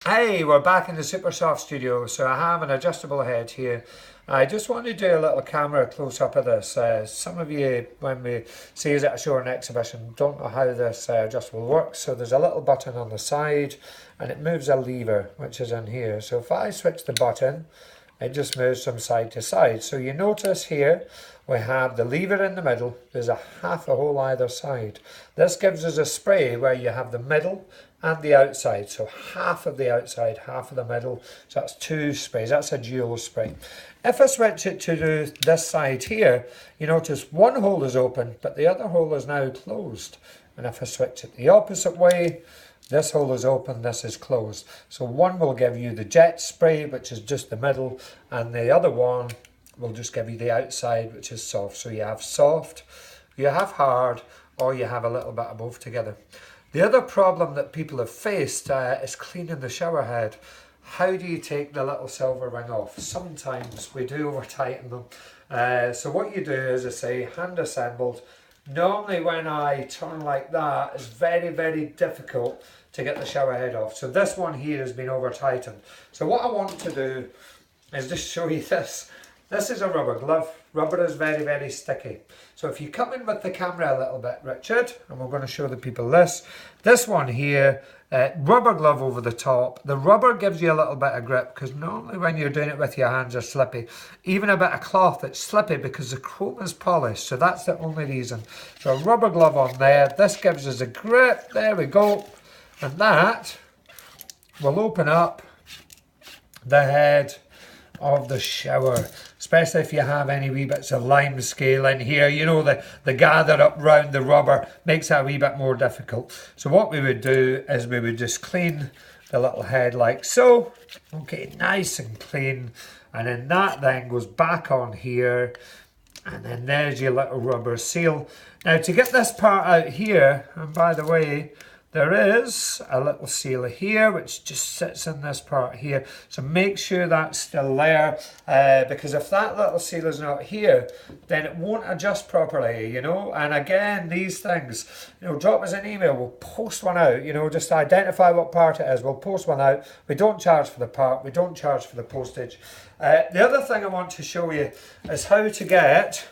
Hey, we're back in the Supersoft studio. So I have an adjustable head here. I just want to do a little camera close up of this. Some of you, when we see it at a show or an exhibition, don't know how this adjustable works. So there's a little button on the side and it moves a lever, which is in here. So if I switch the button, it just moves from side to side. So you notice here we have the lever in the middle. There's a half a hole either side. This gives us a spray where you have the middle and the outside. So half of the outside, half of the middle. So that's two sprays. That's a dual spray. If I switch it to this side here, you notice one hole is open, but the other hole is now closed. And if I switch it the opposite way, this hole is open, this is closed. So one will give you the jet spray, which is just the middle, and the other one will just give you the outside, which is soft. So you have soft, you have hard, or you have a little bit of both together. The other problem that people have faced is cleaning the shower head. How do you take the little silver ring off? Sometimes we do over tighten them. So what you do is, I say, hand assembled. Normally when I turn like that, it's very, very difficult to get the shower head off. So this one here has been over tightened. So what I want to do is just show you this. This is a rubber glove. Rubber is very, very sticky. So if you come in with the camera a little bit, Richard, and we're going to show the people this one here, rubber glove over the top. The rubber gives you a little bit of grip because normally when you're doing it with your hands are slippy. Even a bit of cloth, it's slippy because the chrome is polished. So that's the only reason. So a rubber glove on there. This gives us a grip. There we go. And that will open up the head of the shower, especially if you have any wee bits of lime scale in here. You know, the gather up round the rubber makes that a wee bit more difficult. So what we would do is we would just clean the little head like so. Okay, nice and clean. And then that then goes back on here. And then there's your little rubber seal. Now to get this part out here, and by the way, there is a little seal here which just sits in this part here. So make sure that's still there because if that little seal is not here, then it won't adjust properly, you know. And again, these things, you know, drop us an email. We'll post one out, you know, just identify what part it is. We'll post one out. We don't charge for the part. We don't charge for the postage. The other thing I want to show you is how to get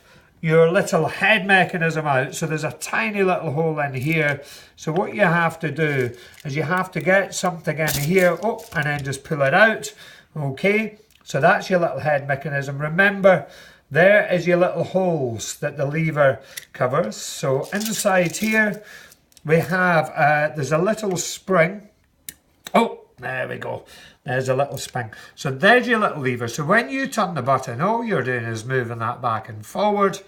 your little head mechanism out. So there's a tiny little hole in here. So what you have to do is you have to get something in here, and then just pull it out. Okay, so that's your little head mechanism. Remember, there is your little holes that the lever covers. So inside here, we have, there's a little spring. Oh, there we go. There's a little spring. So there's your little lever. So when you turn the button, all you're doing is moving that back and forward.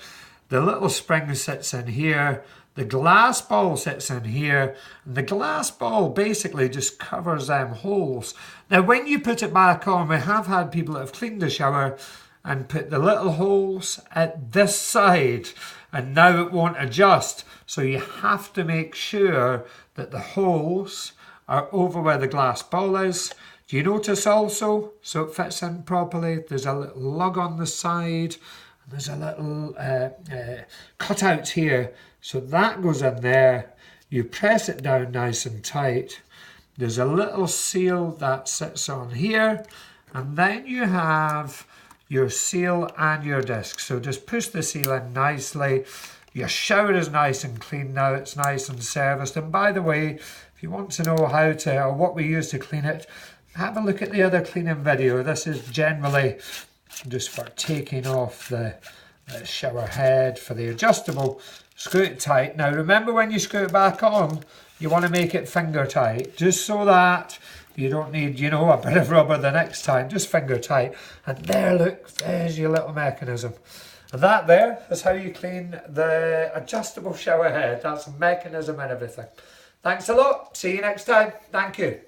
The little spring sits in here. The glass ball sits in here. And the glass ball basically just covers them holes. Now when you put it back on, we have had people that have cleaned the shower and put the little holes at this side. And now it won't adjust. So you have to make sure that the holes are over where the glass ball is. Do you notice also, so it fits in properly, there's a little lug on the side, and there's a little cutout here, so that goes in there. You press it down nice and tight. There's a little seal that sits on here, and then you have your seal and your disc. So just push the seal in nicely. Your shower is nice and clean now, it's nice and serviced. And by the way, if you want to know how to, or what we use to clean it, have a look at the other cleaning video. This is generally just for taking off the shower head for the adjustable. Screw it tight. Now remember, when you screw it back on, you want to make it finger tight, just so that you don't need, you know, a bit of rubber the next time. Just finger tight. And there, look, there's your little mechanism. And that there is how you clean the adjustable shower head. That's a mechanism and everything. Thanks a lot. See you next time. Thank you.